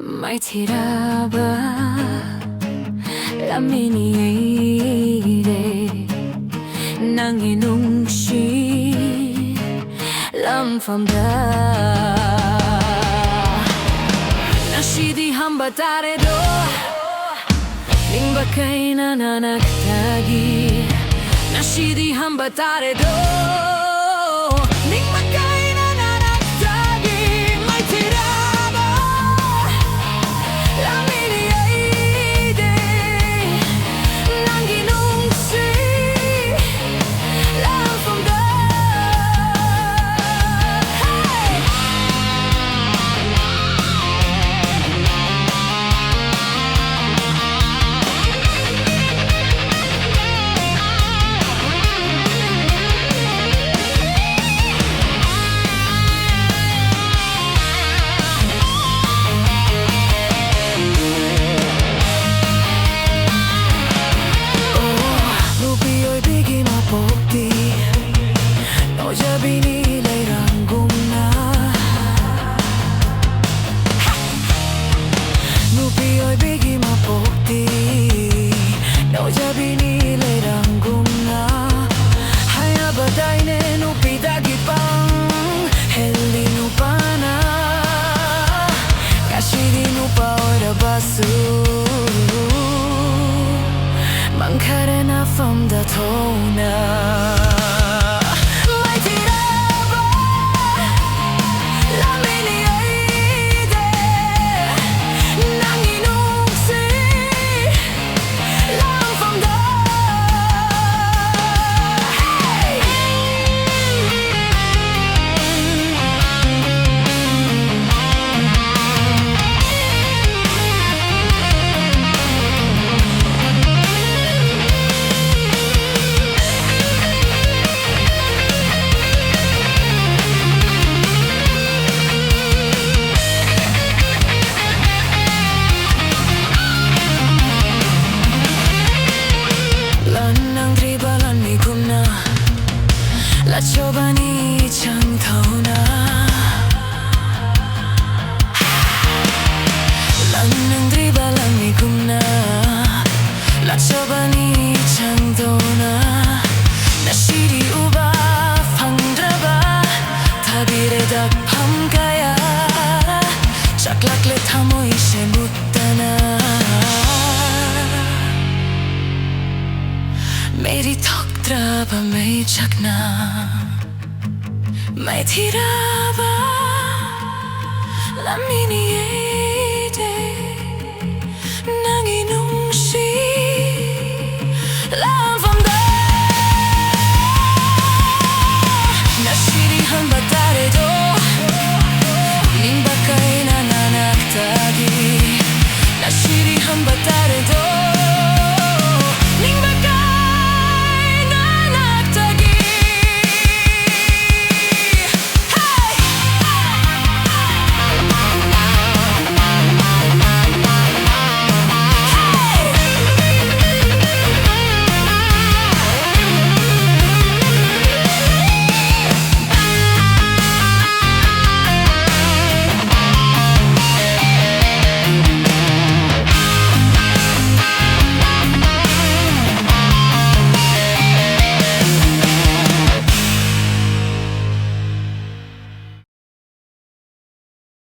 Mai tirava la miniere nang inung shi lam pham da na shi di hamba tare do ning bakai na naktagi na shi di hamba tare do ning bakai na naktagi mai tirava la miniere nang inung shi lam pham da Mangkarena from the tona mai tirava la miniere nang inung si lam pham da La giovani chantona Lanang dribalami kumna La giovani chantona Nashiri uba fangraba Tabire dak pamkaya Chaklak le thamoi she muttana Meri Traba mai chakna mai tirava la mini